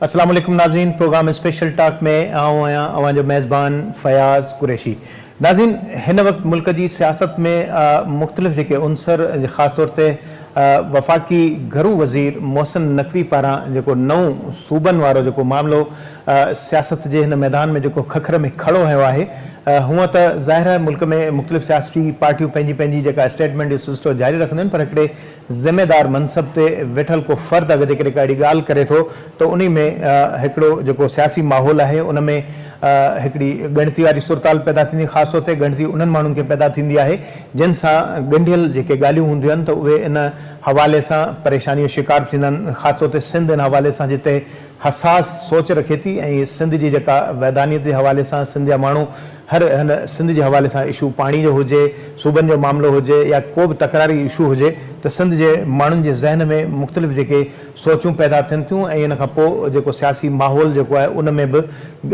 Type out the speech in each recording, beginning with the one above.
अस्सलाम वालेकुम नाज़रीन, प्रोग्राम स्पेशल टॉक में आऊँ आहियां अवां जो मेज़बान फयाज़ कुरैशी। नाज़रीन, हिन वक्त मुल्क जी सियासत में मुख़्तलिफ़ जेके उनसर ख़ास तौर ते वफ़ाक़ी घरू वज़ीर मोहसिन नक़वी पारां जेको नओं सूबनि वारो जेको मामिलो सियासत जे हिन मैदान में जेको खखर में खड़ो हुयो आहे, हूअं त ज़ाहिर आहे मुल्क में मुख़्तलिफ़ सियासी पार्टियूं पंहिंजी पंहिंजी जेका स्टेटमेंट जो सिलसिलो जारी रखंदियूं आहिनि, पर हिकिड़े ज़िम्मेदार मनसब ते वेठल को फ़र्द अगरि जेकॾहिं काई ॻाल्हि करे थो त उन में हिकिड़ो जेको सियासी माहौल आहे उन में हिकिड़ी ॻणती वारी सूरताल पैदा थींदी, ख़ासि तौर ते ॻणती उन्हनि माण्हुनि खे पैदा थींदी आहे जिन सां ॻंढियल जेके ॻाल्हियूं हूंदियूं आहिनि त उहे इन हवाले सां परेशानी जो शिकार थींदा आहिनि। ख़ासि तौर ते सिंध इन हवाले सां जिते हसास सोच रखे थी ऐं सिंध जी जेका वैधानियत जे हवाले सां सिंध जा माण्हू हर हिन सिंध जे हवाले सां इशू पाणी जो हुजे, सूबनि जो मामिलो हुजे या को बि तकरारी इशू हुजे त सिंध जे माण्हुनि जे ज़हन में मुख़्तलिफ़ जेके सोचूं पैदा थियनि थियूं ऐं इन खां पोइ जेको सियासी माहौल जेको आहे उन में बि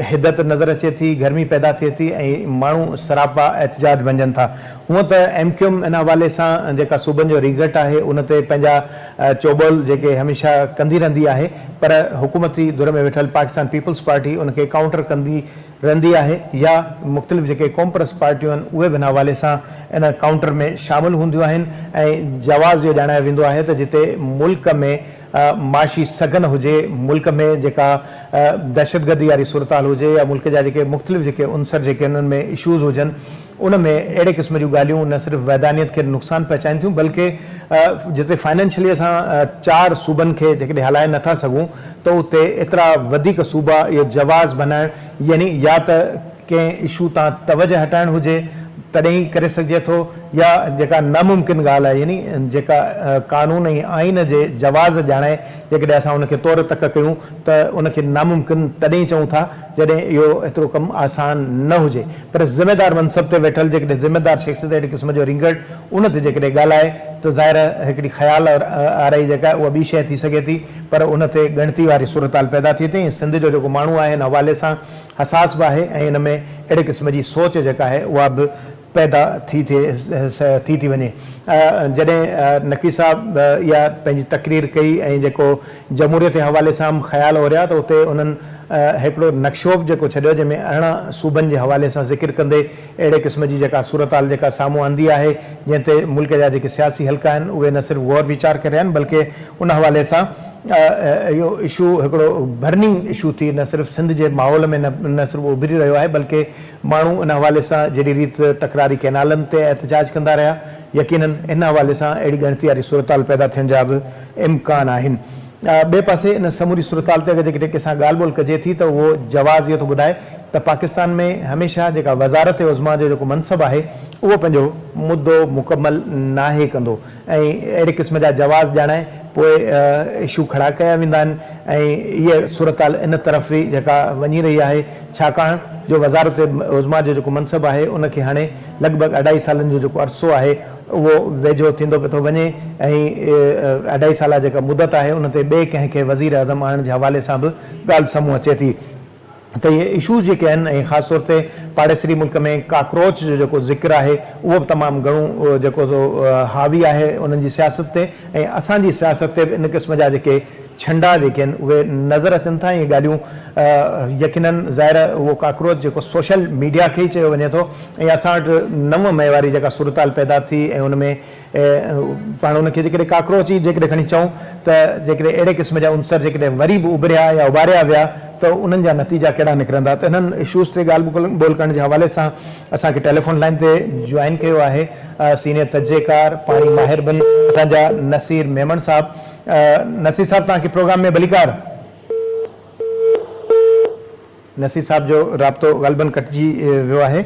हिदत नज़र अचे थी, गर्मी पैदा थिए थी ऐं माण्हू सरापा एहतजाज वञनि था। हूअं त MQM इन हवाले सां जेका सूबनि जो रिघट आहे उन ते पंहिंजा चोबोल जेके हमेशह कंदी रहंदी आहे, पर हुकूमती धुर में वेठल पाकिस्तान पीपल्स पार्टी उनखे काउंटर कंदी रहंदी आहे या मुख़्तलिफ़ जेके कॉम्प्रेस पार्टियूं आहिनि उहे बि हिन हवाले सां इन काउंटर में शामिलु हूंदियूं आहिनि ऐं जवाज़ इहो ॼाणायो वेंदो आहे त जिते मुल्क में माशी सघन हुजे, मुल्क में जेका दहशतगर्दी वारी सूरताल हुजे या मुल्क जा जेके मुख़्तलिफ़ जेके उनसर जेके उन्हनि में इशूज़ हुजनि उन में अहिड़े क़िस्म जूं ॻाल्हियूं न सिर्फ़ु वैधानियत खे नुक़सानु पहुचाइनि थियूं बल्कि जिते फाइनेंशियली असां 4 सूबनि खे जेकॾहिं हलाए नथा सघूं त उते एतिरा वधीक सूबा इहो जवाज़ बनाइणु यानी या त कंहिं इशू तां तवजह हटाइणु हुजे तॾहिं ई करे सघिजे थो या जेका नामुमकिन ॻाल्हि आहे यानी जेका कानून ऐं आइन जे जवाज़ ॼाणे जेकॾहिं असां उनखे तौर तक कयूं त उनखे नामुमकिन तॾहिं चऊं था जॾहिं इहो एतिरो कमु आसान न हुजे। पर ज़िम्मेदार मनसब ते वेठल जेकॾहिं ज़िम्मेदार शख़्सियत अहिड़े क़िस्म जो रिंगड़ उन ते जेकॾहिं ॻाल्हाए त ज़ाहिर हिकिड़ी ख़्याल आराई जेका आहे उहा ॿी शइ थी सघे थी, पर उन ते ॻणती वारी सूरताल पैदा थी थी। सिंध जो जेको माण्हू आहे हिन हवाले सां हसास बि आहे ऐं इन में अहिड़े क़िस्म जी सोच जेका आहे उहा बि पैदा थी वञे। जॾहिं नक़वी साहब इहा पंहिंजी तकरीर कई ऐं जेको जमहूरियत जे हवाले सां ख़्याल हो रहिया त उते उन्हनि हिकिड़ो नक्शो बि जेको छॾियो जंहिंमें 18 सूबनि जे हवाले सां ज़िक्र कंदे अहिड़े क़िस्म जी जेका सूरताल जेका साम्हूं आंदी आहे जंहिं ते मुल्क जा जेके सियासी हल्का आहिनि उहे न सिर्फ़ु गौर वीचार करे रहिया आहिनि बल्कि उन हवाले सां इहो इशू हिकिड़ो बर्निंग इशू थी न सिर्फ़ु सिंध जे माहौल में न सिर्फ़ु उभरी रहियो आहे बल्कि माण्हू इन हवाले सां जहिड़ी रीति तकरारी कैनालनि ते एहतजाज कंदा रहिया, यकीनन इन हवाले सां अहिड़ी ॻणती वारी सूरताल पैदा थियण जा बि इम्कान आहिनि। ॿिए पासे इन समूरी सूरताल ते अगरि जेकॾहिं कंहिंसां ॻाल्हि ॿोल कजे थी त उहो जवाज़ इहो थो ॿुधाए त पाकिस्तान में हमेशह जेका वज़ारत उज़्मा जो जेको मनसब आहे उहो पंहिंजो मुद्दो मुकमल नाहे कंदो ऐं अहिड़े क़िस्म जा जवाज़ ॼाणाए पोइ इशू खड़ा कया वेंदा आहिनि ऐं हीअ सूरताल इन तरफ़ ई जेका वञी रही आहे छाकाणि जो वज़ारत उज़्मा जो जेको मनसब आहे उनखे हाणे लॻभॻि 2.5 सालनि जो जेको अरसो आहे उहो वेझो थींदो पियो थो वञे ऐं 2.5 साल जेका मुदत आहे उन ते ॿिए कंहिंखे वज़ीर आज़म आणण जे हवाले सां बि ॻाल्हि साम्हूं अचे थी त इहे इशूज़ जेके आहिनि ऐं ख़ासि तौर ते पाड़ेसरी मुल्क में काक्रोच जो जेको ज़िक्र आहे उहो बि तमामु घणो जेको हावी आहे उन्हनि जी सियासत ते ऐं असांजी सियासत ते बि इन क़िस्म जा जेके छंडा जेके आहिनि उहे नज़र अचनि था। इहे ॻाल्हियूं यकीनन ज़ाहिर उहो काक्रोच जेको सोशल मीडिया खे ई चयो वञे थो ऐं असां वटि 9 मई वारी जेका सूरताल पैदा थी ऐं उन में पाण उनखे जेकॾहिं काक्रोच ई जेकॾहिं खणी चऊं त जेकॾहिं अहिड़े क़िस्म जा उनसर जेकॾहिं वरी बि उभरिया या उभारिया विया त उन्हनि जा नतीजा कहिड़ा निकिरंदा। त हिननि इशूज़ ते ॻाल्हि ॿोल करण जे हवाले सां असांखे टेलीफोन लाइन ते जॉइन कयो आहे सीनियर तजुर्बेकार पाणी माहिर बिन असांजा नसीर मेमन साहब। नसीर साहब तव्हांखे प्रोग्राम में भलीकार। नसीर साहब जो राब्तो ग़ालिबन कटिजी वियो आहे।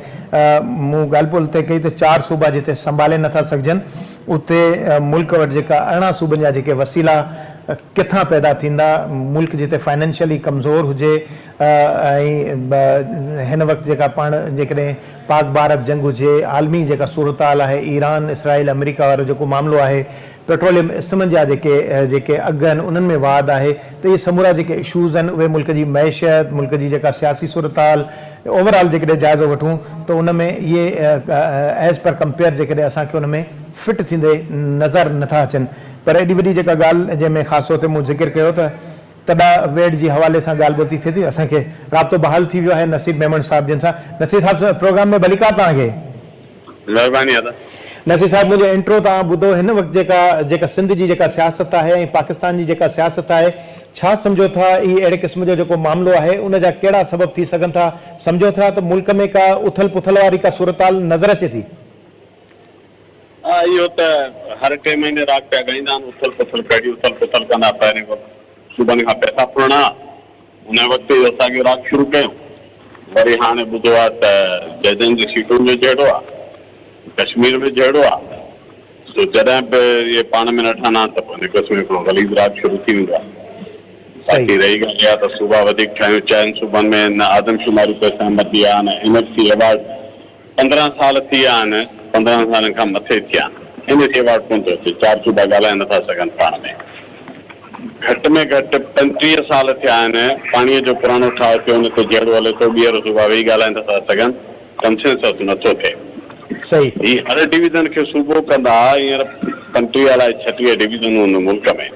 मूं ॻाल्हि ॿोल ते कई त 4 सूबा जिते संभाले नथा सघजनि उते मुल्क वटि जेका 18 सूबनि जा जेके वसीला किथां पैदा थींदा, मुल्क जिते फाइनेंशियली कमज़ोर हुजे ऐं हिन वक़्तु जेका पाण जेकॾहिं पाक भारत जंग हुजे, आलमी जेका सूरताल आहे, ईरान इसराइल अमेरिका वारो जेको मामिलो आहे, पेट्रोलियम इस्मनि जा जेके अघ आहिनि उन्हनि में वाध आहे, त इहे समूरा जेके इशूज़ आहिनि उहे मुल्क जी मैशियत, मुल्क जी जेका सियासी सूरताल ओवरऑल जेकॾहिं जाइज़ो वठूं त उन में इहे एज़ पर कंपेयर जेकॾहिं असांखे उन में फिट थींदे नज़र नथा अचनि। पर एॾी वॾी जेका ॻाल्हि जंहिंमें ख़ासि तौर ते मूं ज़िक्र कयो त तॾा वेट जी हवाले सां ॻाल्हि ॿोती थिए थी। असांखे राब्तो बहाल थी वियो आहे नसीब मेमन साहब जिन सां। नसीब साहब प्रोग्राम में भली का तव्हांखे महिरबानी अदा। नसीर साहब मुझे इंट्रो तव्हां ॿुधो हिन वक़्तु जेका सिंध जी जेका सियासत आहे ऐं पाकिस्तान जी जेका सियासत आहे, छा सम्झो था ही अहिड़े क़िस्म जो जेको मामिलो आहे उन जा कहिड़ा सबब थी सघनि था? सम्झो था त मुल्क में का उथल पुथल वारी का सूरताल नज़र अचे थी? इहो त हर टे महीने राग पिया ॻाईंदा आहिनि, उथल पुथल कहिड़ी उथल पुथल कंदा। पहिरीं सूबनि खां पैसा फुरणा, उन वक़्तु असांखे राग शुरू कयूं। वरी हाणे ॿुधो आहे त जजनि जी सीटुनि में जहिड़ो आहे, कश्मीर में जहिड़ो आहे, जॾहिं बि इहे पाण में न ठहंदा त पोइ कश्मीर हिकिड़ो ग़लीज़ राग शुरू थी वेंदो आहे। बाक़ी रही ॻाल्हि आहे त सूबा वधीक ठहियूं, चइनि सूबनि में न आदमशुमारी ते सहमति आहे, न एनएफसी अवार्ड 15 साल थी विया आहिनि, 15 सालनि खां मथे थिया आहिनि, एनएफसी अवार्ड कोन थो अचे। 4 सूबा ॻाल्हाए नथा सघनि पाण में। घटि में घटि 35 साल थिया आहिनि पाणीअ जो पुराणो ठाह थियो, न त जहिड़ो हले थो ॿीहर सूबा वेही ॻाल्हाए नथा सघनि, कंसेंसस नथो थिए। सही, ही हर डिवीज़न खे सूबो कंदा। हींअर 35 अलाए 36 डिवीज़नूं हुन मुल्क में।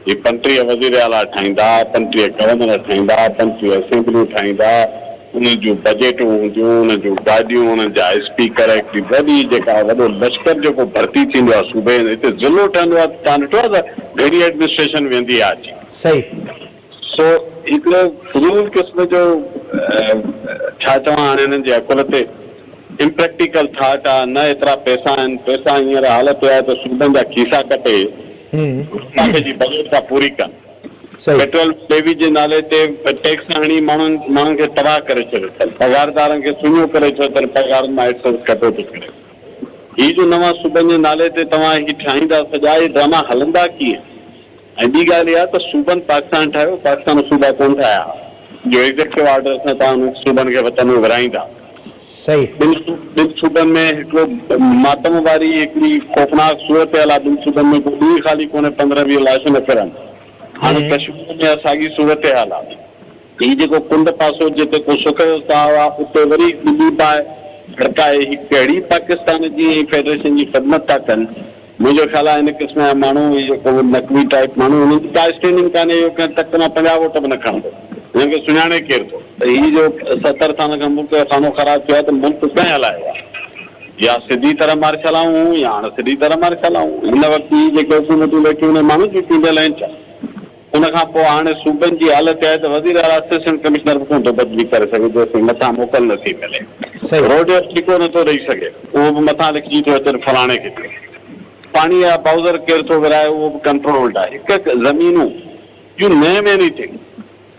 ही 35 वज़ीर आला ठाहींदा, 35 गवर्नर ठाहींदा, 35 असेंबलियूं ठाहींदा, उन जूं बजेटूं हूंदियूं, उन जूं गाॾियूं, उन जा स्पीकर, हिकिड़ी वॾी जेका वॾो लश्कर जेको भर्ती थींदो आहे सूबे में, हिते ज़िलो ठहंदो आहे। तव्हां ॾिठो आहे त अहिड़ी एडमिनिस्ट्रेशन वेंदी आहे अची। सही। सो हिकिड़ो फुज़ूल क़िस्म जो छा चवां हाणे हिननि जे अकुल ते इम्प्रैक्टिकल थाट आहे। न एतिरा पैसा आहिनि, पैसा हींअर हालत आहे त सूबनि जा खीसा कटे जी बजट सां पूरी कनि। पेट्रोल लेवी जे नाले ते टैक्स हणी माण्हुनि खे तबाह करे छॾियो अथनि, पघारदारनि खे सुञो करे छॾियो अथनि, पघारनि मां कटो थो करे। ही जो नवां सूबनि जे नाले ते तव्हां ही ठाहींदा, सॼा ही ड्रामा हलंदा कीअं? ऐं ॿी ॻाल्हि इहा त सूबनि पाकिस्तान ठाहियो, पाकिस्तान सूबा कोन ठाहिया जो एग्ज़ेक्टिव ऑर्डर सां तव्हां सूबनि खे वतन में विराईंदा। ॿिनि सूबनि में हिकिड़ो मातम वारी हिकिड़ी खौफनाक सूरत आहे। ॿिनि सूबनि में कोई ख़ाली कोन्हे, 15-20 लाश न फिरनि। हाणे कश्मीर में असांजी सूरत हाल आहे। ही जेको कुंड पासो जिते को सुख जो साहु आहे, उते वरी ॿिली पाए भड़काए ही कहिड़ी पाकिस्तान जी फेडरेशन जी ख़िदमत था कनि। मुंहिंजो ख़्यालु आहे हिन क़िस्म जा माण्हू जेको नकवी टाइप माण्हू, हुननि जी का स्टैंडिंग कान्हे, इहो कंहिं टक मां 50 वोट बि न खणंदो, हिननि खे सुञाणे केरु थो। त ही जो 70 साल खां मुल्क जो खानो ख़राबु थियो आहे त मुल्क कंहिं हलायो आहे? या सिधी तरह मार हलाऊं या हाणे सिधी तरह मार हलाऊं। हिन वक़्तु ही जेके हुकूमतूं वेठियूं हुन माण्हू जूं चूंडियल आहिनि छा? उनखां पोइ हाणे सूबनि जी हालत आहे त वज़ीर आला असिस्टेंट कमिश्नर बि कोन थो बदिली करे सघे, जेसिताईं मथां मोकल नथी मिले। रोड जो ठीको नथो ॾेई सघे, उहो बि मथां लिखी थो अचनि फलाणे खे। पाणी जा बाउज़र केरु थो विराए, उहो बि कंट्रोल्ड आहे। हिकु ज़मीनूं जूं नेम एनीथिंग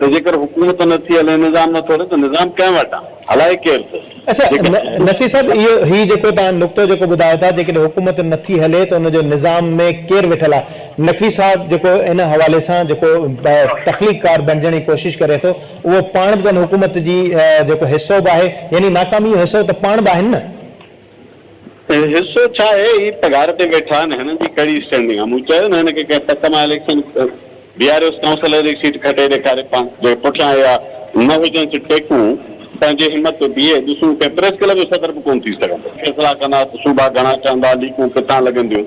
त जेकर हुकूमत नथी हले, निज़ाम नथो हले, त निज़ाम कंहिं वटि आहे, हलाए केरु थो? अच्छा नसीर साहब, इहो ही जेको तव्हां नुक़्तो जेको ॿुधायो था, जेकॾहिं हुकूमत नथी हले त हुनजो निज़ाम में केरु वेठल आहे? नक़वी साहब जेको इन हवाले सां जेको तख़लीक़कार बणजण जी कोशिशि करे थो, उहो पाण बि हुकूमत जी जेको हिसो बि आहे, यानी नाकामी जो हिसो त पाण बि आहिनि न? हिसो छा आहे? ही पघार ते वेठा आहिनि, हिननि जी कहिड़ी स्टैंडिंग आहे? मूं चयो न हिनखे कंहिं टक मां इलेक्शन बीआरएस काउंसिलर जी सीट खटे ॾेखारे, पाण जे पुठियां या न हुजनि टेकूं पंहिंजे हिमत बीहे ॾिसूं। कंहिं प्रेस क्लब जो सदर बि कोन थी सघंदो। फैसला कंदा सूबा घणा चवंदा, लीकूं किथां लॻंदियूं।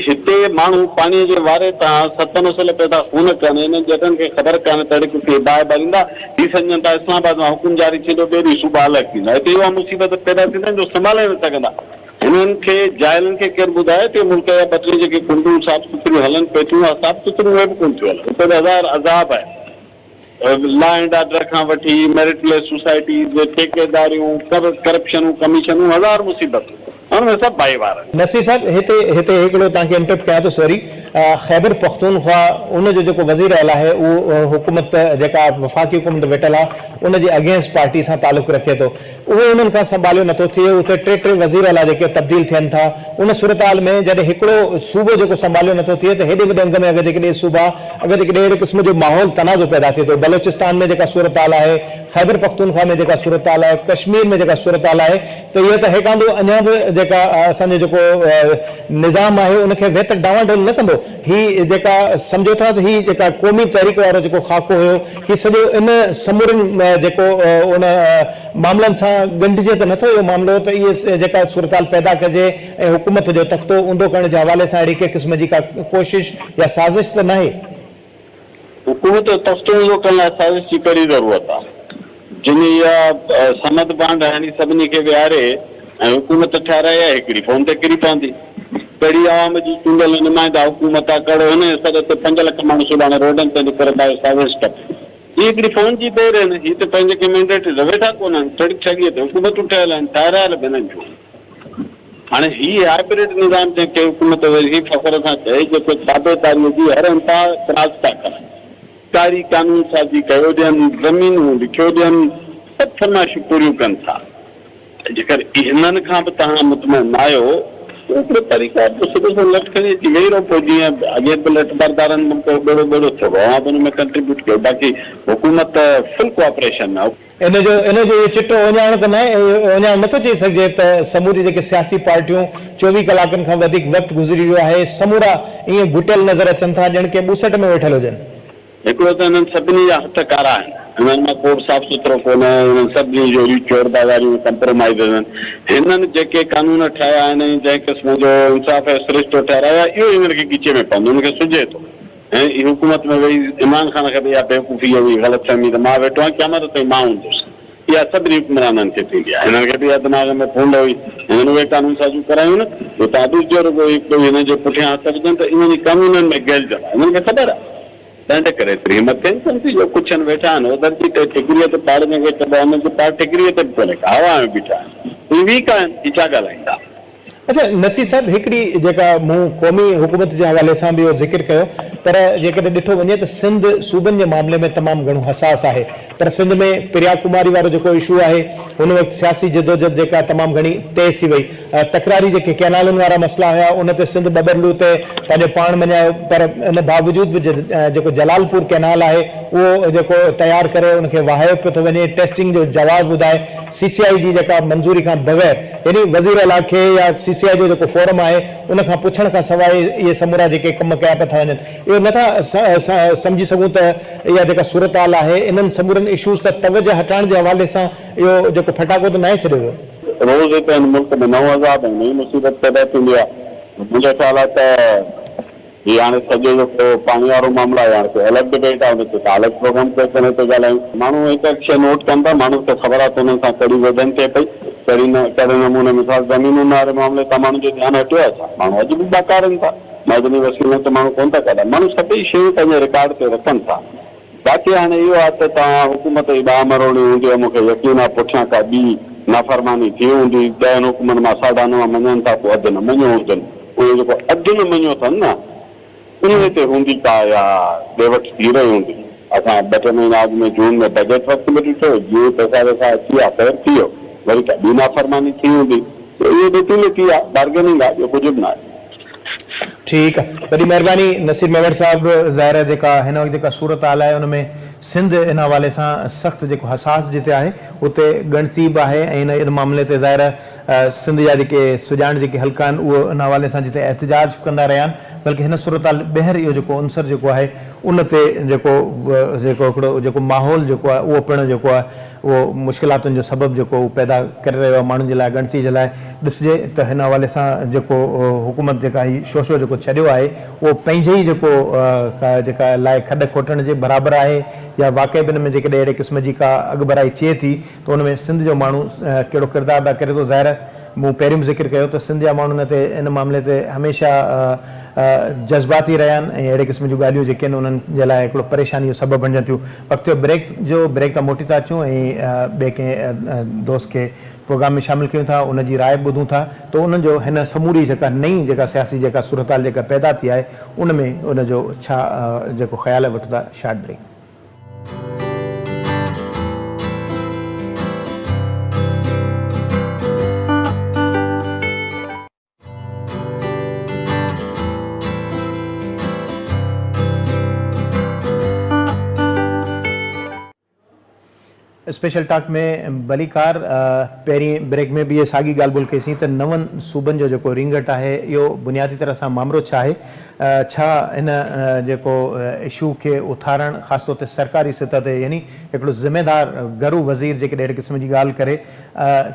हिते माण्हू पाणीअ जे वारे तां 7 नसल पैदा कोन कनि, हिननि जॾहिं खे ख़बर कान्हे त खे बाहि ॿारींदा। ही सम्झनि था इस्लामाबाद मां हुकुम जारी थींदो, ॿिए ॾींहुं सूबा अलॻि थींदा। हिते इहा मुसीबत पैदा थींदा आहिनि जो संभाले न सघंदा। हिननि खे जाइलनि खे केरु ॿुधाए त मुल्क जा 2-3 जेके कुंडूं साफ़ सुथरियूं हलनि पियूं थियूं, साफ़ सुथरियूं उहे बि कोन थियूं हलनि। हिते हज़ार अज़ाब आहे। लॉ एंड ऑर्डर खां वठी मेरिटलेस सोसाइटीज़, ठेकेदारियूं, करप्शनूं, कमीशनूं, हज़ार मुसीबतूं, हुनमें सभु भाईवार। नसीर साहब, हिते हिकिड़ो तव्हांखे इंटरप्ट कयां थो, सॉरी। ख़ैबर पख्तूनख्वा उनजो जेको वज़ीर आला आहे उहो हुकूमत जेका वफ़ाक़ी हुकूमत वेठल आहे उनजे अगेंस्ट पार्टी सां तालुक़ रखे थो, उहो उन्हनि खां संभालियो नथो थिए। उते 3 वज़ीर आला जेके तब्दील थियनि था, उन सूरत हाल में जॾहिं हिकिड़ो सूबो जेको संभालियो नथो थिए त हेॾे वॾे अंग में अगरि जेकॾहिं सूबा अगरि जेकॾहिं अहिड़े क़िस्म जो माहौल तनाज़ो पैदा थिए थो, बलोचिस्तान में जेका सूरत हाल आहे, ख़ैबर पख्तूनख्वा में जेका सूरत हाल आहे, कश्मीर में जेका सूरत हाल आहे, त इहो त हेकांदो अञा बि जेका असांजो जेको निज़ाम आहे उनखे वेत डावाडोल न कंदो। ही जेका सम्झो था त ही जेका क़ौमी तहरीक वारो जेको ख़ाको हुयो, ही सॼो इन समूरनि जेको उन मामलनि सां ॻंढिजे त नथो इहो मामिलो, त इहे जेका सूरत हाल पैदा कजे ऐं हुकूमत जो तख़्तो ऊंधो करण जे हवाले सां अहिड़ी कंहिं क़िस्म जी का कोशिशि या साज़िश त नाहे? हुकूमत तफ़्तीश करण लाइ साज़िश जी कड़ी ज़रूरत आहे, जिन इहा सनद बांड यानी सभिनी खे विहारे ऐं हुकूमत ठाराए आहे, हिकिड़ी फोन ते किरी पवंदी। कहिड़ी आवाम जी चूंडियल नुमाइंदा हुकूमत आहे, कहिड़ो हिन सर ते 5 लख माण्हू सुभाणे रोडनि ते निकिरंदा, साज़िश कनि। हीअ हिकिड़ी फोन जी देरि आहिनि, हीअ त पंहिंजे के मैंडेट वेठा कोन आहिनि, ठॻीअ ते हुकूमतूं ठहियल आहिनि, ठारायल ॿिन्हिनि जूं। हाणे हीअ हाइब्रिड निज़ाम जंहिंखे हुकूमत वरी फ़ख्र सां चए, जेको ताबेदारीअ जी हर इंतिहा त्रास था करनि, कारी कानून साज़ी कयो ॾियनि, ज़मीनूं लिखियो ॾियनि, सभु फरमाइशूं पूरियूं कनि था। जेकर हिननि खां बि तव्हां मुतमइन न आहियो, हिकिड़ो तरीक़ो सिधो लट खणी अची वेही रहो, पोइ जीअं अॻे बि लट बरदारनि मुल्क बेड़ो बेड़ो थियो, अवां बि हुन में कंट्रीब्यूट कयो, बाक़ी हुकूमत फुल कोऑपरेशन आहे। इनजो इहो चिटो वञाइण त न आहे, वञाइण नथो चई सघिजे त समूरी जेके सियासी पार्टियूं 24 कलाकनि खां वधीक वक़्तु गुज़री वियो आहे, समूरा ईअं घुटियल नज़र अचनि था, ॼण के ॿुसट में वेठल हुजनि। हिकिड़ो त हिननि सभिनी जा हथ कारा आहिनि, हिननि मां को बि साफ़ सुथिरो कोन्हे, हिननि सभिनी जो चोर बाज़ारियूं कंप्रोमाइज़ आहिनि। हिननि जेके कानून ठाहिया आहिनि, जंहिं क़िस्म जो इंसाफ़ ऐं सिरिश्तो ठहिरायो आहे, इहो हिननि खे ॻीचे में पवंदो, हुनखे सुझे थो। ऐं ही हुकूमत में वेही इमरान ख़ान खे बि इहा बेवकूफ़ी हुई, ग़लतफ़हमी त मां वेठो आहियां, क़यामत ताईं मां हूंदुसि, इहा सभिनी हुक्मराननि खे थींदी आहे। हिननि खे बि इहा दिमाग़ में फूंड हुई, हिननि उहे कानून साज़ियूं करायूं न, जो ताबूत जो रुॻो हिकिड़ो हिन जे पुठियां हथ विझनि त इन्हनि कानूननि में गैलजल आहे, हिननि खे ख़बर आहे। तंहिं करे एतिरी हिमत थियनि थी, जो कुझु आहिनि वेठा आहिनि उधर जी ठिकरीअ ते पाड़ में वेठा, हुननि जे पाड़ ठिकरीअ ते बि कोन्हे, हवा में बीठा आहिनि, ही वीक आहिनि, ही छा ॻाल्हाईंदा। अच्छा नसीर साहब, हिकिड़ी जेका मूं क़ौमी हुकूमत जे हवाले सां बि इहो ज़िक्र कयो, पर जेकॾहिं ॾिठो वञे त सिंध सूबनि जे मामले में तमामु घणो हसास आहे, पर सिंध में प्रिया कुमारी वारो जेको इशू आहे, हुन वक़्तु सियासी जदोजहद जेका तमामु घणी तेज़ थी वई, तकरारी जेके कैनालनि वारा मसइला हुया, उन ते सिंध बबरलू ते पंहिंजो पाण मञायो, पर इन बावजूद बि जेको जलालपुर कैनाल आहे उहो जेको तयारु करे उनखे वहायो पियो थो वञे, टेस्टिंग जो जवाबु ॿुधाए, CCI जी जेका मंज़ूरी खां बग़ैर, यानी वज़ीर अला खे या CCI जो जेको फोरम आहे उन खां पुछण खां सवाइ इहे समूरा जेके कम कया पिया था वञनि, इहो नथा सम्झी सघूं त इहा जेका सूरत हाल आहे, इन्हनि समूरनि इशूज़ त तवजह हटाइण जे हवाले सां इहो जेको फटाको त न आहे छॾियो वियो। रोज़ हिते मुल्क में नओं अज़ाब ऐं नई मुसीबत पैदा थींदी आहे। मुंहिंजो ख़्याल आहे त हीअ हाणे सॼो जेको पाणी वारो मामलो आहे, हाणे अलॻि डिबेट आहे, हुन ते अलॻि प्रोग्राम ते ॻाल्हायूं। माण्हू हिकु शइ नोट कनि था, माण्हू खे ख़बर आहे त हुननि सां कड़ी वधनि थिए पई, कहिड़े नमूने मिसाल ज़मीनुनि वारे मामले तां माण्हू जो ध्यानु हटियो आहे, माण्हू अॼु बि बाकारनि था, मदनी वसीलनि ते माण्हू कोन था कढनि, माण्हू सभई शयूं पंहिंजे रिकॉर्ड ते रखनि था। बाक़ी हाणे इहो आहे त तव्हां हुकूमत जी ॿाह मरोड़ी हूंदी आहे, मूंखे यकीन आहे पुठियां का ॿी नाफ़रमानी थी हूंदी, 10 हुकूमनि मां 9.5 मञनि था, पोइ अधु न मञियो हुजनि, उहे जेको अधु न मञियो अथनि न, उन ते हूंदी का या ॾेवट थी रही हूंदी। असां 2 महीना अॻु में जून में बजट वक़्त में ॾिठो, जीअं पैसा वैसा अची विया फ़ेर थी वियो, वरी का ॿी नाफ़रमानी थी हूंदी, इहो ॾिठी थी आहे, बार्गेनिंग आहे, ॿियो कुझु बि न आहे। ठीकु आहे, वॾी महिरबानी नसीर मेवर साहब। ज़ाहिर आहे जेका हिन वक़्तु जेका सूरत हाल आहे, उन में सिंध इन हवाले सां सख़्तु जेको हसास जिते आहे उते ॻणती बि आहे, ऐं इन मामले ते ज़ाहिर सिंध जा जेके सुञाण जेके हल्का आहिनि उहो इन हवाले सां जिते एहतजाज कंदा रहिया आहिनि, बल्कि हिन सूरत हाल ॿाहिरि इहो जेको अंसर जेको आहे उन ते जेको हिकिड़ो जेको माहौल जेको आहे उहो पिणु जेको आहे उहो मुश्किलातुनि जो सबबु जेको पैदा करे रहियो आहे माण्हुनि जे लाइ, ॻणती जे लाइ। ॾिसिजे त हिन हवाले सां जेको हुकूमत जेका हीउ शोशो जेको छॾियो आहे उहो पंहिंजे ई जेको जेका लाइ खॾ खोटण जे बराबरि आहे, या वाक़ई बिन में जेकॾहिं अहिड़े क़िस्म जी का अॻुभराई थिए थी त उन में सिंध जो माण्हू कहिड़ो किरदारु अदा करे थो। ज़ाहिर मूं पहिरियों ज़िक्र कयो त सिंध जा माण्हू ते इन मामले ते हमेशह जज़्बाती रहिया आहिनि, ऐं अहिड़े क़िस्म जूं ॻाल्हियूं जेके आहिनि उन्हनि जे लाइ हिकिड़ो परेशानी जो सबबु बणजनि थियूं। वक़्तु ब्रेक तां मोटी था अचूं ऐं ॿिए कंहिं दोस्त खे प्रोग्राम में शामिलु कयूं था, उनजी राय ॿुधूं था त उन्हनि जो हिन समूरी जेका नई जेका सियासी जेका सूरत हाल जेका पैदा थी आहे उन में उनजो छा जेको ख़्यालु आहे, वठूं था शॉर्ट ब्रेक। स्पेशल टॉक में बलीकार पहिरीं ब्रेक में भी ये साॻी ॻाल्हि ॿोल कईसीं त 9 सूबनि जो जेको रिंगट आहे इहो बुनियादी तरह सां मामलो छा आहे, छा हिन जेको इशू खे उथारणु ख़ासि तौर ते सरकारी सतह ते, यानी हिकिड़ो ज़िम्मेदार गरू वज़ीर जेके अहिड़े क़िस्म जी ॻाल्हि करे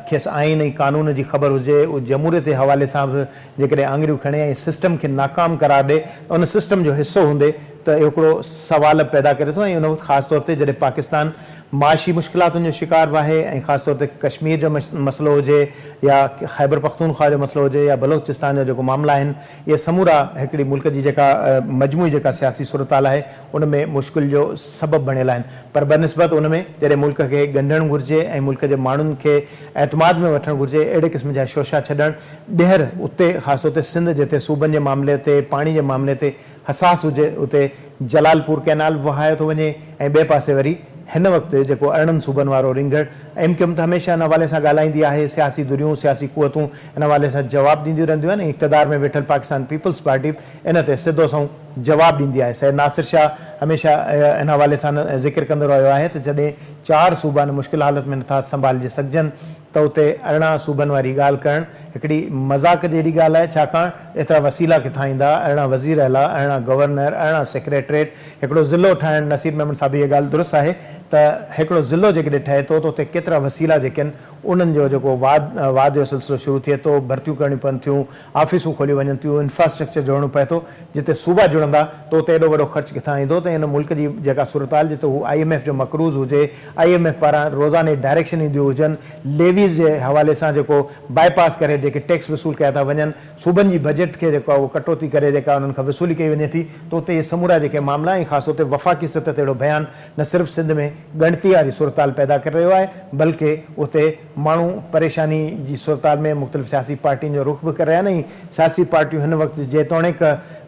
खेसि आइन ऐं क़ानून जी ख़बर हुजे, उहो जमहूरियत जे हवाले सां बि जेकॾहिं आङुरियूं खणे ऐं सिस्टम खे नाकाम करार ॾे, उन सिस्टम जो हिसो हूंदे त हिकिड़ो सवाल पैदा करे थो ऐं उन वक़्तु ख़ासि तौर ते जॾहिं पाकिस्तान माशी मुश्किलातुनि जो शिकार बि आहे ऐं ख़ासि तौर ते कश्मीर जो मसइलो हुजे या ख़ैबर पख्तूनख्वा जो मसइलो हुजे या बलोचिस्तान जा जेको मामला आहिनि, इहे समूरा हिकिड़ी मुल्क जी जेका मजमूई जेका सियासी सूरताल आहे उन में मुश्किल जो सबबु बणियल आहिनि। पर बनस्बत उन में जॾहिं मुल्क खे ॻंढणु घुरिजे ऐं मुल्क जे माण्हुनि खे एतमाद में वठणु घुरिजे, अहिड़े क़िस्म जा शोशा छॾणु ॿीहर उते ख़ासि तौर ते सिंध जिते सूबनि जे मामले ते पाणी जे मामले ते हसास हुजे, उते जलालपुर कैनाल वहायो थो वञे ऐं ॿिए पासे वरी हिन वक़्तु जेको अरिड़हनि सूबनि वारो रिंगड़ MQM त हमेशह इन हवाले सां ॻाल्हाईंदी आहे, सियासी दुरियूं सियासी क़ुवतूं इन हवाले सां जवाबु ॾींदियूं रहंदियूं आहिनि। इक़्तिदार में वेठल पाकिस्तान पीपल्स पार्टी इन ते सिधो सऊं जवाबु ॾींदी आहे। सैयद नासिर शाह हमेशह इन हवाले सां ज़िक्र कंदो रहियो आहे त जॾहिं 4 सूबा मुश्किल हालत में नथा संभालिजे सघजनि त उते 18 सूबनि वारी ॻाल्हि करणु हिकिड़ी मज़ाक जहिड़ी ॻाल्हि आहे, छाकाणि एतिरा वसीला किथां ईंदा, 18 वज़ीर अला, 18 गवर्नर, 18 सेक्रेटरेट, हिकिड़ो ज़िलो ठाहिणु। नसीर मेमन साहब इहा ॻाल्हि दुरुस्त आहे त हिकिड़ो ज़िलो जेकॾहिं ठहे थो त उते केतिरा वसीला जेके आहिनि उन्हनि जो जेको वाद जो सिलसिलो शुरू थिए थो, भर्तियूं करणियूं पवनि थियूं, ऑफिसूं खोलियूं वञनि थियूं, इंफ्रास्ट्रक्चर जोड़णो पए थो। जिते सूबा जुड़ंदा त उते एॾो वॾो ख़र्चु किथां ईंदो त इन मुल्क जी जेका सूरताल जिते हू IMF जो मक़रूज़ हुजे, IMF वारा रोज़ाने डायरेक्शन ईंदियूं हुजनि, लेवीज़ जे हवाले सां जेको बाईपास करे जेके टैक्स वसूल कया था वञनि, सूबनि जी बजट खे जेको आहे उहो कटौती करे जेका उन्हनि खां वसूली कई वञे थी, त उते इहे समूरा जेके मामला ऐं ख़ासि तौर ते वफ़ाक़ी सतह ते अहिड़ो बयानु न सिर्फ़ु सिंध में ॻणती वारी सूरताल पैदा करे रहियो आहे, बल्कि उते माण्हू परेशानी जी सूरताल में मुख़्तलिफ़ सियासी पार्टियुनि जो रुख़ बि करे रहिया आहिनि। सियासी पार्टियूं हिन वक़्तु जेतोणीक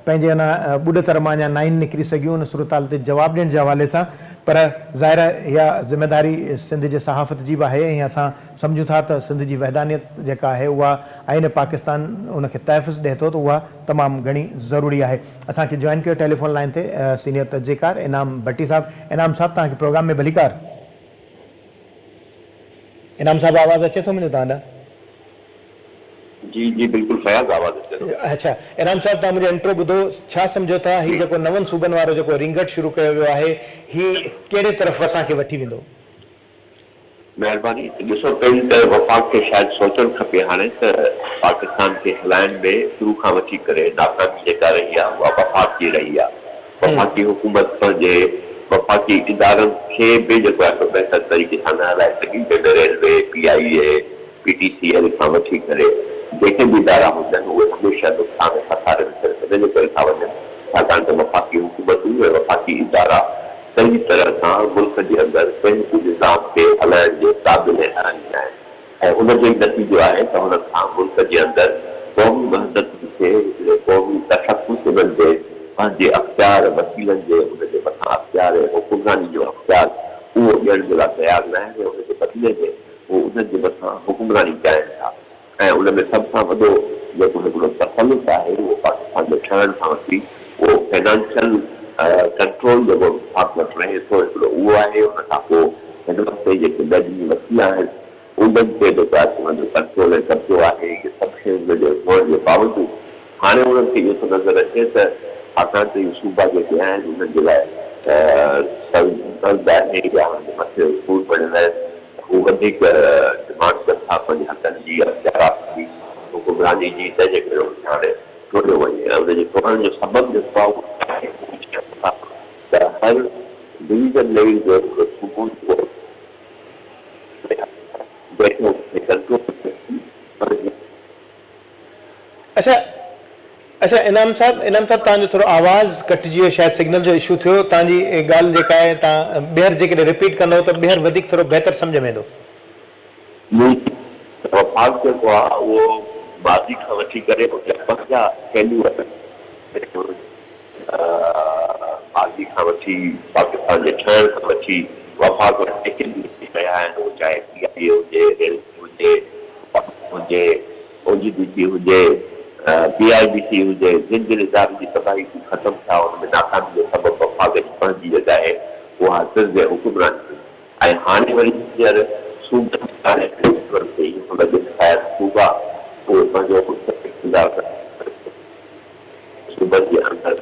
पंहिंजे अन ॿुॾतर मां अञा नाइन निकिरी सघियूं उन सूरताल ते जवाबु ॾियण जे हवाले सां, पर ज़ाहिर इहा ज़िमेदारी सिंध जे सहाफ़त जी बि आहे ऐं असां सम्झूं था त सिंध जी वहदानियत जेका आहे उहा आइन पाकिस्तान उनखे तहफ़ुज़ ॾिए थो, त उहा तमामु घणी ज़रूरी आहे। असांखे जॉइन कयो टेलीफोन लाइन ते सीनियर तजुज़ेकार इनाम भट्टी साहब। इनाम साहब तव्हांखे प्रोग्राम में भलीकार। इनाम साहब आवाज़ अचे थो मुंहिंजो तव्हां ॾांहुं? जी जी बिल्कुल फयाज़ आवाज़ अचे थो। अच्छा इनाम साहब तव्हां मुंहिंजो इंट्रो ॿुधो, छा सम्झो था हीउ जेको 9 सूबनि वारो जेको रिंगट शुरू कयो वियो आहे हीउ कहिड़े तरफ़ असांखे वठी वेंदो? महिरबानी। ॾिसो पहिरीं त वफ़ाक़ खे शायदि सोचणु खपे हाणे त पाकिस्तान खे हलाइण में शुरू खां वठी करे नाकामी जेका रही आहे उहा वफ़ाक़ जी रही आहे। वफ़ाक़ी हुकूमत जे वफ़ाक़ी इदारनि खे बि जेको आहे बहितर तरीक़े सां न हलाए सघी, जंहिंमें रेलवे, PIA, PTCL खां वठी करे जेके बि इदारा हुजनि उहे हमेशह नुक़सान खसारे में जे करे था वञनि, छाकाणि त वफ़ाक़ी हुकूमतूं ऐं वफ़ाक़ी इदारा सही तरह सां मुल्क जे अंदरि पंहिंजे निज़ाम खे हलाइण जे क़ाबिल ऐं अहल आहिनि ऐं उनजो ई नतीजो आहे त हुन खां मुल्क जे अंदरि क़ौमी वहदत खे क़ौमी तशख़्ख़ुस उन्हनि जे पंहिंजे अख़्तियार वसीलनि जे उनजे मथां अख़्तियार ऐं हुकुमरानी जो अख़्तियार उहो ॾियण जे लाइ तयारु न आहिनि ऐं उनजे बदिले में उहो उन्हनि जे मथां हुकुमरानी चाहिनि था ऐं उन में सभ खां वॾो जेको हिकिड़ो तसलुत आहे उहो पाकिस्तान जे ठहण खां वठी उहो फाइनेंशियल कंट्रोल जेको वफ़ाक़ वटि रहे थो हिकिड़ो उहो आहे। उन खां पोइ हिन वक़्तु जेके लज़मी वसीला आहिनि उन्हनि ते जेको आहे उन्हनि जो कंट्रोल ऐं कब्ज़ो आहे। इहे सभु शयूं उनजे हुअण जे बावजूदि हाणे उन्हनि खे इहो थो नज़र अचे त छाकाणि त इहे सूबा जेके आहिनि उन्हनि जे लाइ मथे सूर पढ़ियल आहिनि, हू वधीक डिमांड कनि था पंहिंजे हथनि जी अख़्तियारात जी हुकुमरानी जी, तंहिंजे करे हाणे टोड़ियो वञे ऐं उनजे टोड़ण जो सबबु जेको आहे त हर डिवीज़न लेवल जो हिकिड़ो सूबो अच्छा इनाम साहब तव्हांजो थोरो आवाज़ कटिजी वियो, शायदि सिग्नल जो इशू थियो। तव्हांजी ॻाल्हि जेका आहे तव्हां ॿीहर जेकॾहिं रिपीट कंदव त ॿीहर वधीक थोरो बहितर सम्झ में ईंदो। वफ़ाक़ जेको आहे उहो माज़ी खां वठी करे 50 शैलियूं माज़ी खां वठी पाकिस्तान जे ठहण खां वठी वफ़ाक़ जेके बि रहिया आहिनि उहो चाहे PIA हुजे, रेलवे हुजे, OGBC हुजे, PIBC हुजे, जिन जिन निज़ाम जी तबाही ख़तमु थिया उनमें नाकामी जो सबबु वफ़ाक़ जी पंहिंजी जॻह आहे उहा सिर्फ़ हुकुमरानी ऐं हाणे वरी हींअर सूबा उहे पंहिंजो सूबनि जे अंदरि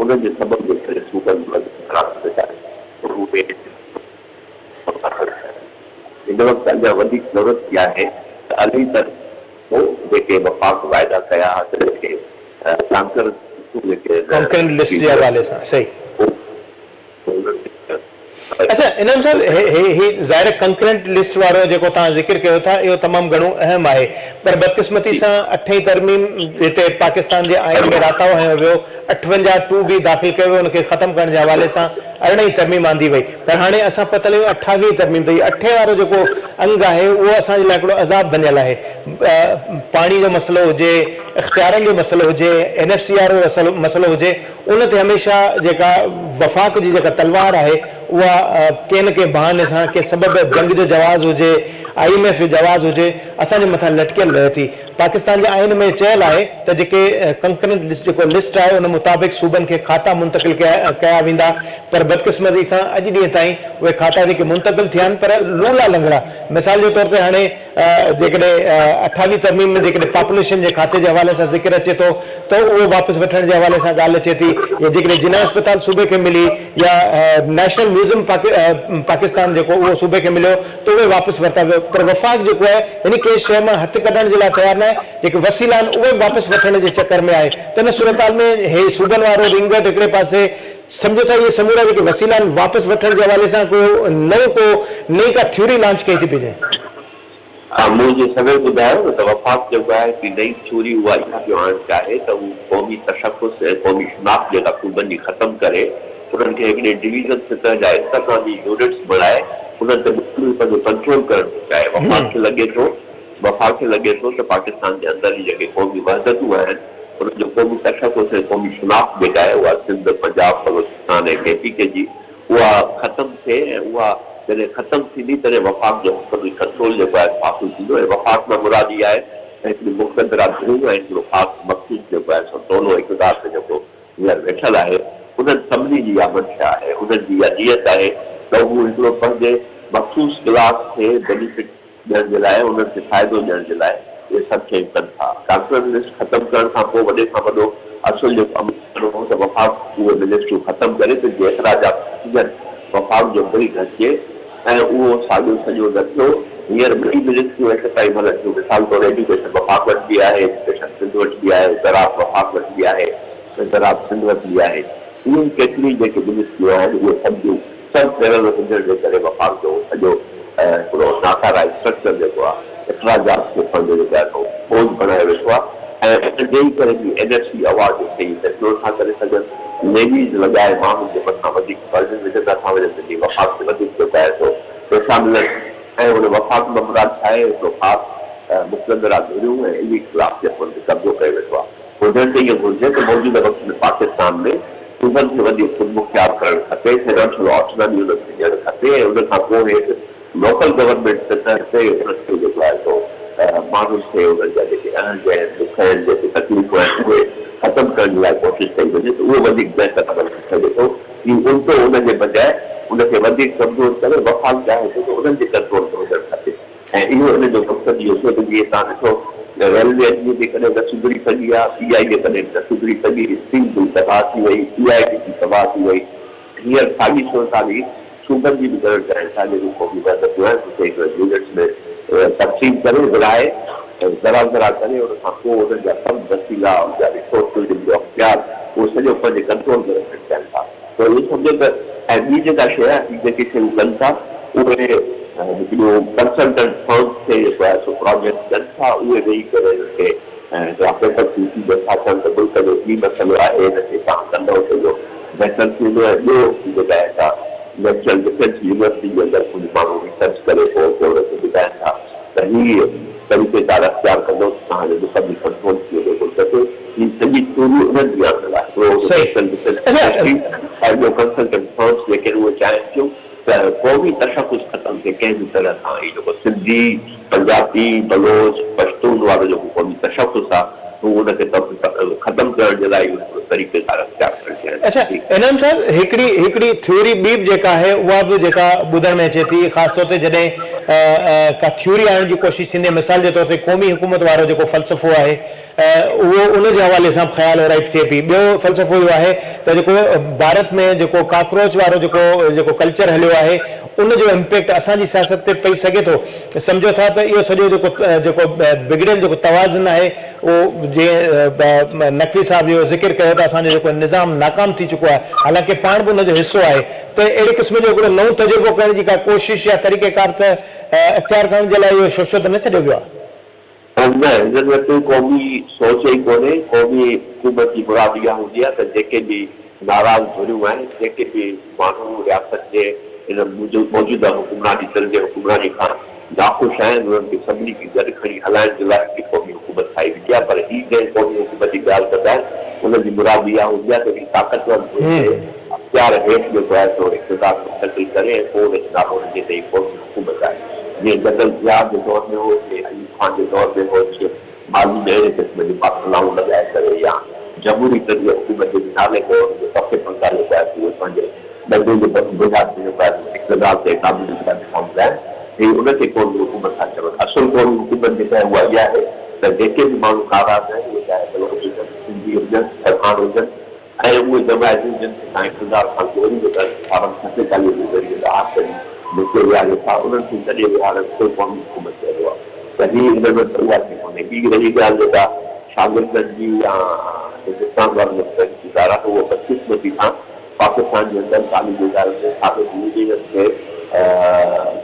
उनजे सबब जे करे सूबनि हिन वक़्तु अञा वधीक ज़रूरत थी आहे त अली त जेके वफ़ाक़ वाइदा कया हुआ कॉन्करेंट लिस्ट जे हवाले सां सही। अच्छा इनाम साहब ही ज़ाहिर कंकरेंट लिस्ट वारो जेको तव्हां ज़िक्र कयो था इहो तमामु घणो अहम आहे, पर बदकिस्मती सां 8वीं तरमीम हिते पाकिस्तान जे आइन में राताओ हयो वियो, 58(2) बि दाख़िल कयो वियो, उनखे ख़तमु करण जे हवाले सां 18वीं तरमीम आंदी वई, पर हाणे असां पतल आहियूं 28वीं तरमीम ते 8 वारो जेको अंग आहे उहो असांजे लाइ हिकिड़ो अज़ाब बनियल आहे। पाणी जो मसइलो हुजे, इख़्तियारनि जो मसइलो हुजे, NFC वारो मसइलो हुजे, उन ते हमेशह जेका वफ़ाक़ जी जेका तलवार आहे उहा कंहिं न कंहिं बहाने सां कंहिं सबब जंग जो जवाज़ हुजे, IMF जो जवाज़ हुजे, असांजे मथां लटकियल रहे थी। पाकिस्तान जे आइन में चयल आहे त जेके कंकरेंट लिस्ट जेको लिस्ट आहे उन मुताबिक़ सूबनि खे खाता मुंतकिल कया वेंदा, पर बदकिस्मती सां अॼु ॾींहं ताईं उहे खाता जेके मुंतकिल थिया आहिनि पर लूला लंगड़ा। मिसाल जे तौर ते हाणे जेकॾहिं 28वीं तरमीम में जेकॾहिं पॉपुलेशन जे खाते जे हवाले सां ज़िक्र अचे थो त उहो वापसि वठण जे हवाले सां ॻाल्हि अचे थी, या जेकॾहिं जिना अस्पताल सूबे खे मिली या नेशनल म्यूज़ियम पाकिस्तान जेको उहो सूबे खे मिलियो त उहे वापसि वरिता वियो, पर वफ़ाक़ जेको आहे यानी कंहिं शइ मां हथु कढण जे लाइ तयारु न आहे, जेके वसीला आहिनि उहे वापसि वठण जे चकर में आहे। त इन सूरत में हे सूबनि वारो रिंगट हिकिड़े पासे सम्झो था, इहे समूरा जेके वसीला आहिनि वापसि वठण जे हवाले सां नई का थ्योरी लॉन्च कई थी पई। मुझे सवेर ॿुधायो न त वफ़ाक़ जेको आहे कि नई थ्योरी उहा इहा जो आणणु चाहे त उहो क़ौमी तशख़ुस ऐं क़ौमी शिनाख़्त जेका सूबनि जी ख़तमु करे उन्हनि खे हिकिड़े डिवीज़न सतह जा इंतज़ामी यूनिट्स बणाए उन्हनि ते मुख़्तलिफ़ पंहिंजो कंट्रोल करणु चाहे। वफ़ाक़ खे लॻे थो त पाकिस्तान जे अंदरि ई जेके क़ौमी वहदतूं आहिनि उन्हनि जो क़ौमी तशख़ुस ऐं क़ौमी शिनाख़्त जेका आहे उहा सिंध, पंजाब, बलोचिस्तान ऐं KPK जी उहा ख़तमु थिए, ऐं उहा जॾहिं ख़तमु थींदी तॾहिं वफ़ाक़ जो मुकमल कंट्रोल जेको आहे हासिलु थींदो। ऐं वफ़ाक़ मां मुराद इहा आहे त हिकिड़ी मुक़दरा घुरूं ऐं हिकिड़ो ख़ासि मक़सूद जेको आहे सो दोनो इक़्तिदार ते जेको हींअर वेठल आहे उन्हनि सभिनी जी इहा मंशा आहे, उन्हनि जी इहा नियत आहे त हू हिकिड़ो पंहिंजे मख़सूस क्लास खे बेनिफिट ॾियण जे लाइ, उन्हनि खे फ़ाइदो ॾियण जे लाइ इहे सभु शयूं कनि था। कॉन्फ्रेंस लिस्ट ख़तमु करण खां पोइ वॾे खां वॾो असुल जेको अमल करिणो हो त वफ़ाक़ उहे मिनिस्ट्रियूं ख़तमु करे त जे एतिराजात थियनि वफ़ाक़ जो बिल घटिजे ऐं उहो साॻियो सॼो न थियो। हींअर ॿई मिनिस्ट्रियूं हिक ताईं हलनि थियूं, मिसाल तौरु एजुकेशन वफ़ाक़ वटि बि आहे, एजुकेशन सिंध वटि बि आहे, ज़राअत वफ़ाक़ वटि बि आहे, ज़राअत सिंध वटि बि आहे। इहे केतिरी जेके मिनिस्ट्रियूं आहिनि उहे सभु पैरल हुजण जे करे वफ़ाक़ जो सॼो हिकिड़ो नाकारा स्ट्रक्चर जेको आहे एतिराजात खे पंहिंजो जेको आहे बोझ बणाए वेठो आहे। ऐं इन जे ई करे बि NFC अवार्ड कई त ॿियो छा करे सघनि, लेवीज़ लॻाए माण्हुनि जे मथां वधीक बर्डन विझंदा था वञनि त जीअं वफ़ाक़ खे वधीक जेको आहे सो पैसा मिलनि। ऐं उन वफ़ाक़ में मुराद छा आहे, हिकिड़ो ख़ासि मुक़दरा घुरियूं ऐं इलीट क्लास जेको कब्ज़ो करे वेठो आहे। हुजण त इहो घुरिजे त मौजूदा वक़्त में पाकिस्तान में सूबनि खे वधीक ख़ुदमुख्तियार करणु खपे, फिनेंशियल ऑटोनॉमी उन्हनि खे ॾियणु खपे, ऐं उन खां पोइ हेठि लोकल गवर्नमेंट सतह ते उन्हनि खे जेको आहे सो माण्हुनि खे उन्हनि जा जेके अहज आहिनि, दुख आहिनि, जेके तकलीफ़ूं आहिनि उहे ख़तमु करण जे लाइ कोशिशि कई वञे त उहो वधीक बहितर अमल थी सघे थो। ही उल्टो उनजे बजाए उनखे वधीक कमज़ोर करे वफ़ाक़ चाहे थो त उन्हनि जे कंट्रोल में हुजणु खपे। ऐं इहो इन जो मक़सदु इहो थियो त जीअं तव्हां ॾिसो रेलवे जे कॾहिं न सुधरी सघी आहे, PI जे कॾहिं न सुधरी सघी, स्टील बि तबाह थी वई, CIT तबाह थी वई। हींअर साॻी सूरत हाली सूबनि जी बि करणु चाहिनि था, जेको क़ौमी वहदतूं आहिनि उते यूनिट्स में तक़सीम करे विराए ज़रा करे उन खां पोइ उन्हनि जा सभु वसीला, उनजा रिसोर्सिस जो अख़्तियार उहो सॼो पंहिंजे कंट्रोल में रखणु चाहिनि था। त इहो सम्झो त ऐं ॿी जेका शइ आहे, जेके शयूं कनि था उहे हिकिड़ो कंसल्टेंट फर्म्स खे जेको आहे सो प्रोजेक्ट कनि था, उहे वेही करे हिनखे पेपर थी छा कनि त मुल्क जो ॿी मसइलो आहे, हिनखे तव्हां कंदव सॼो बहितर थींदो। ऐं ॿियो जेका आहे सा नेशनल डिफेंस यूनिवर्सिटी जे अंदरि कुझु माण्हू रिसर्च करे पोइ हुनखे ॿुधाइनि था त हीअ तरीक़ेकार अख़्तियार कंदो त तव्हांजो दुख बि कंट्रोल थी वञे कुझु ही सॼी थ्योरी उन्हनि जी आणण लाइ कंसल्टेंट फर्म्स जेके उहे चाहिनि थियूं त क़ौमी तशख़ुस ख़तमु थिए कंहिं बि तरह सां। हीअ जेको सिंधी, पंजाबी, बलोच, पश्तून वारो जेको क़ौमी तशख़ुस आहे हू उनखे ख़तमु करण जे लाइ तरीक़ेकार अख़्तियार करणु चाहिनि। अच्छा इनाम साहब, हिकिड़ी थ्योरी ॿी बि जेका आहे उहा बि जेका ॿुधण में अचे थी, ख़ासि तौर ते जॾहिं का थ्योरी आणण जी कोशिशि थींदी आहे, मिसाल जे तौर ते क़ौमी हुकूमत वारो जेको फ़लसफ़ो आहे उहो उन जे हवाले सां ख़्याल राइट थिए पई। ॿियो फ़लसफ़ो इहो आहे त जेको भारत में जेको काक्रोच वारो जेको कल्चर हलियो आहे उन जो इम्पैक्ट असांजी सियासत ते पई सघे थो। सम्झो था त इहो सॼो जेको बिगड़ियल जेको तवाज़ुन आहे उहो जीअं नक़वी साहब जो ज़िक्र कयो त असांजो जेको निज़ाम नाकाम थी चुको आहे, हालांकि पाण बि उनजो हिसो आहे, त अहिड़े क़िस्म जो हिकिड़ो नओं तजुर्बो करण जी का कोशिशि या तरीक़ेकार त इख़्तियार करण जे लाइ इहो शोशो त न छॾियो वियो आहे? न, हिननि वटि क़ौमी सोच ई कोन्हे। क़ौमी हुकूमत जी मुराद इहा हूंदी आहे त जेके बि नाराज़ धुरियूं आहिनि, जेके बि माण्हू रियासत जे इन मौजूदा हुकुमरानी दल जे हुकुमरानी खां नाख़ुशि आहिनि, उन्हनि खे सभिनी खे गॾु खणी हलाइण जे लाइ हिकिड़ी क़ौमी हुकूमत ठाही वेंदी आहे। पर ही जंहिं क़ौमी हुकूमत जी ॻाल्हि कंदा आहिनि उनजी मुराद इहा हूंदी आहे त ही ताक़तवर अख़्तियार हेठि जेको आहे सो इक़्तिदार मुंतक़िल करे ऐं पोइ उनजो नालो हुजे त ही क़ौमी हुकूमत आहे। जीअं जदल ज़ियाद जे दौर में हो, अयूब खान जे दौर में हो, माली में अहिड़े क़िस्म जी माखलाऊं लॻाए करे या जमहूरी तरीक़े हुकूमत जे नाले ते पके पंगा जेको आहे उहे पंहिंजे ॾंडे जे बुनियाद ते जेको आहे इक़्तिदार ते क़ाबिल ॾेखारींदा आहिनि। ही उनखे क़ौमी हुकूमत था चवनि। असुल क़ौमी हुकूमत जेका आहे उहा इहा आहे त जेके बि माण्हू नाराज़ आहिनि, उहे चाहे बलोच हुजनि, सिंधी हुजनि, सरकार हुजनि, ऐं उहे जमायतूं जिन सां इक़्तिदार खां चोरी जो फारम 47 जे ज़रिए राहत करी निकिरे विहारे था, उन्हनि खे कॾहिं विहारण कोई क़ौमी हुकूमत चइबो आहे। त ही हिन वटि उहा थी कोन्हे। ॿी रही ॻाल्हि जेका शागिर्दनि जी या हिंदुस्तान वारनि इदारा उहो बदकिस्मती सां पाकिस्तान जे अंदरि तालीमी इदारनि में शागिर्द यूनियन खे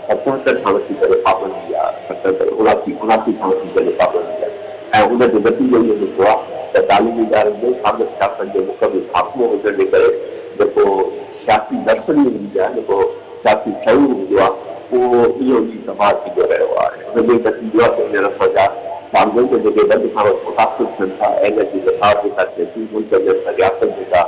77 खां वठी करे पाबंदी आहे, 79 खां वठी करे पाबंदी आहे। ऐं उनजो नतीजो इहो निकितो आहे त तालीमी इदारनि में शागिर्द शासन जो मुकमिल ख़ात्मो हुजण जे करे जेको सियासी दर्शनी हूंदी आहे, जेको सियासी शयूं हूंदो आहे, उहो इहो ई तबाह थींदो रहियो आहे। हुनजो नतीजो आहे त हींअर असांजा शागिर्द जेके वधि खां वधि मुतासिर थियनि था, ऐं इन जी वफ़ाक़ जेका थिए थी, मुल्क जे रियासत जेका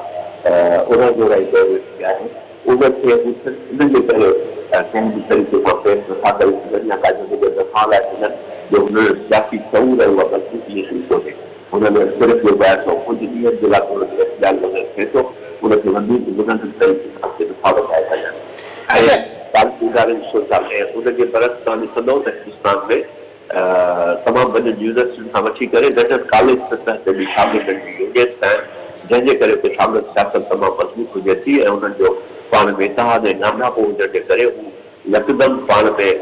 उन जो रही आहे उनखे इनजे करे कंहिं बि तरीक़े सां पेश नथा करे सघनि या का जॻह दफ़ा लाइ सघनि जो हुन सियासी शऊर आहे उहा बदली थी कोन्हे। हुनमें सिर्फ़ु जेको आहे सो कुझु ॾींहंनि जे लाइ हुनखे इख़्तियार वग़ैरह थिए थो, उनखे वधीक बुलंद तरीक़े सां दफ़ा वधाए सघनि। ऐं तालीमी इदारनि जी सोच आहे उनजे बरस तव्हां ॾिसंदव त हिंदुस्तान में तमामु वॾियुनि यूनिवर्सिटियुनि खां वठी करे घटि कॉलेज सतह ते बि शागिर्दनि जी यूनियत आहिनि, जंहिंजे करे उते शागिर्द सियासत तमामु मज़बूत हुजे थी ऐं उन्हनि जो पाण में इतिहाद ऐं नानापो हुजण जे करे हू यकदमि पाण में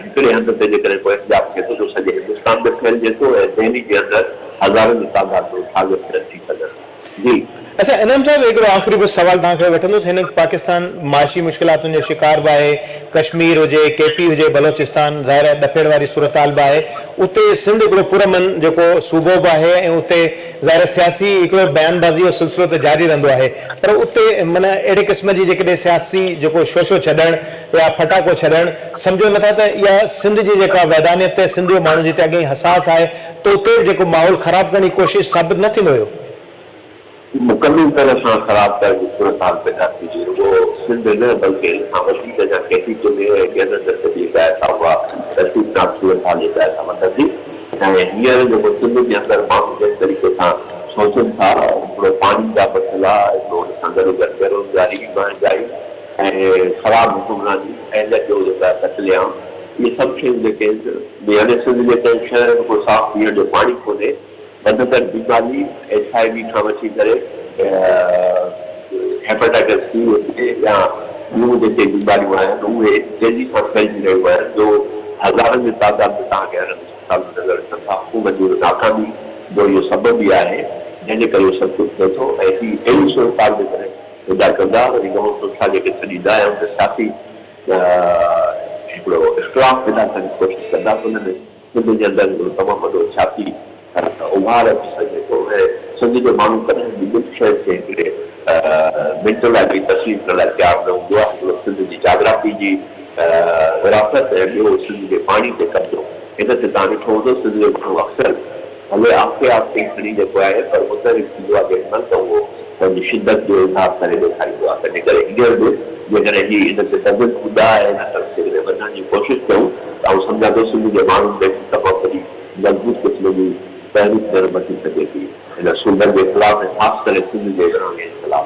हिकिड़े हंधि ते जेकॾहिं को इख़्तियार थिए थो जो सॼे हिंदुस्तान में फैलिजे थो ऐं दिल्ली जे अंदरि हज़ारनि तादाद में शागिर्द थी सघनि। जी अच्छा, इनाम साहब हिकिड़ो आख़िरी बि सवाल तव्हांखे वठंदुसि। हिन पाकिस्तान माशी मुश्किलातुनि जो शिकार बि आहे, कश्मीर हुजे, केपी हुजे, बलोचिस्तान, ज़ाहिर आहे ॾफेड़ वारी सूरत हाल बि आहे, उते सिंध हिकिड़ो पुरमन जेको सूबो बि आहे ऐं उते ज़ाहिर सियासी हिकिड़ो बयानबाज़ी जो सिलसिलो त जारी रहंदो आहे, पर उते माना अहिड़े क़िस्म जी जेकॾहिं सियासी जेको शोशो छॾणु या फटाको छॾणु सम्झो नथा त इहा सिंध जी जेका वैधानियत सिंध जो माण्हू जिते अॻे हसास आहे त उते जेको माहौल ख़राबु करण जी कोशिशि साबित न थींदो हुयो? मुकमिल तरह सां ख़राब करण जी सूरत हाल पैदा थी हुई। रुगो सिंध न बल्कि इन खां वधीक जा कैफीट में जेका आहे उहा तशवीशनाक सूरत हाल जेका आहे मदद थी। ऐं हींअर जेको सिंध जे अंदरि माण्हू जंहिं तरीक़े सां सोचनि था, हिकिड़ो पाणी जा मसइला, हिकिड़ो हुन सां गॾोगॾु बेरोज़गारी, महांगाई ऐं ख़राबु हुकुमरानी ऐं जो जेका कतलेआम, इहे सभु शयूं जेके आहिनि हाणे सिंध जे कंहिं शहर में को साफ़ पीअण जो पाणी कोन्हे, वधंदड़ बीमारी HIV खां वठी करे हेपेटाइटिस C हुजे या ॿियूं जेके बीमारियूं आहिनि उहे तेज़ी सां फैलिजी रहियूं आहिनि जो हज़ारनि जी तादाद में तव्हांखे नज़र अचनि था। हुकूमत जी नाकामी जो इहो सबबु ई आहे जंहिंजे करे इहो सभु कुझु थिए थो। ऐं ही अहिड़ी सूरत हाल जे करे पैदा कंदा वरी गांव संस्था जेके छॾींदा ऐं उन साथी हिकिड़ो इख़्तिलाफ़ पैदा करण जी कोशिशि कंदा, उनमें सिंध जे अंदरि तमामु वॾो छाती उभार अची सघे थो। ऐं सिंध जो माण्हू कॾहिं बि ॿिनि शइ खे हिकिड़े मिंट लाइ बि तस्लीम करण लाइ तयारु न हूंदो आहे। हिकिड़ो सिंध जी जाग्राफी जी विरासत ऐं ॿियो सिंध जे पाणी ते कब्ज़ो। हिन ते तव्हां ॾिठो हूंदो सिंध जो माण्हू अक्सर भले आस्ते खणी जेको आहे पर मुतरिफ़ थींदो आहे जेॾीमहिल त उहो पंहिंजी शिदत जो इज़हार करे ॾेखारींदो आहे। तंहिं करे हींअर बि जेकॾहिं ही इन ते तबियत हूंदा ऐं हिन तरफ़ जेकॾहिं वधण जी कोशिशि कयूं त आउं सम्झां थो सिंध जे माण्हुनि में तमामु वॾी मज़बूत क़िस्म जी तहरीक मची सघे थी हिन सूबनि जे ख़िलाफ़ ऐं ख़ासि करे सिंध जे इलाइक़े जे ख़िलाफ़।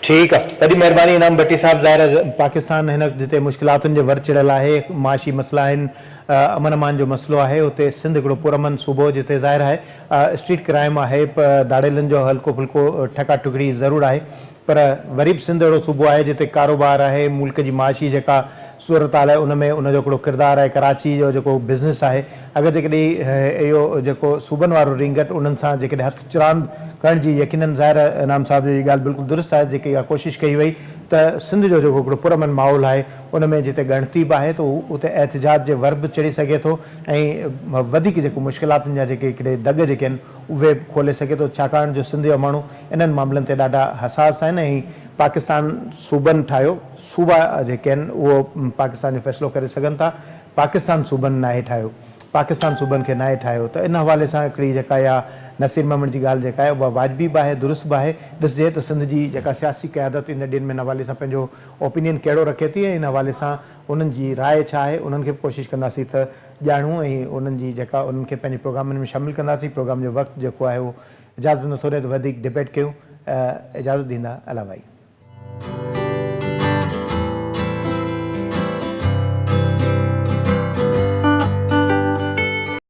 ठीक है, तॾहिं महिरबानी इनाम भट्टी साहब। ज़ाहिर आहे पाकिस्तान हिन जिते मुश्किलातुनि जे वर चिड़ियल आहे, माशी मसला आहिनि, अमन अमान जो मसइलो आहे, उते सिंध हिकिड़ो पुरअमन सूबो जिते ज़ाहिर आहे स्ट्रीट क्राइम आहे, दाड़ेलनि जो हल्को फुल्को ठका टुकड़ी ज़रूरु आहे, पर वरी बि सिंध अहिड़ो सूबो आहे जिते कारोबार आहे, मुल्क जी माशी जेका सूरत हाल आहे उन में उनजो हिकिड़ो किरदारु आहे, कराची जो जेको बिज़नेस आहे, अगरि जेकॾहिं इहो जेको सूबनि वारो रिंगट उन्हनि सां जेकॾहिं हथ चुरांद करण जी यकीनन ज़ाहिर इनाम साहब जी ॻाल्हि बिल्कुलु दुरुस्त आहे, जेकी इहा कोशिशि कई वई त सिंध जो जेको हिकिड़ो पुरअमन माहौल आहे उन में जिते ॻणती बि आहे त उते एहतिजाज जे वर बि चढ़ी सघे थो ऐं वधीक जेको मुश्किलातुनि जा जेके हिकिड़े दग जेके आहिनि उहे बि खोले सघे थो, छाकाणि जो सिंध जा माण्हू इन्हनि मामलनि ते ॾाढा हसास आहिनि ऐं पाकिस्तान सूबनि ठाहियो, सूबा जेके आहिनि उहो पाकिस्तान जो फ़ैसिलो करे सघनि था, पाकिस्तान सूबनि नाहे ठाहियो, पाकिस्तान सूबनि खे नाहे ठाहियो। त इन हवाले सां हिकिड़ी जेका इहा नसीर महमद जी ॻाल्हि जेका आहे उहा वाजिबी बि आहे, दुरुस्त बि आहे। ॾिसजे त सिंध जी जेका सियासी क़यादत इन ॾींहंनि में इन हवाले सां पंहिंजो ओपिनियन कहिड़ो रखे थी ऐं इन हवाले सां उन्हनि जी राय छा आहे, उन्हनि खे बि कोशिशि कंदासीं त ॼाणूं ऐं उन्हनि जी जेका उन्हनि खे पंहिंजे प्रोग्रामनि में शामिलु कंदासीं। प्रोग्राम जो वक़्तु जेको आहे उहो इजाज़त नथो ॾिए त वधीक डिबेट कयूं, इजाज़त ॾींदा अला भाई।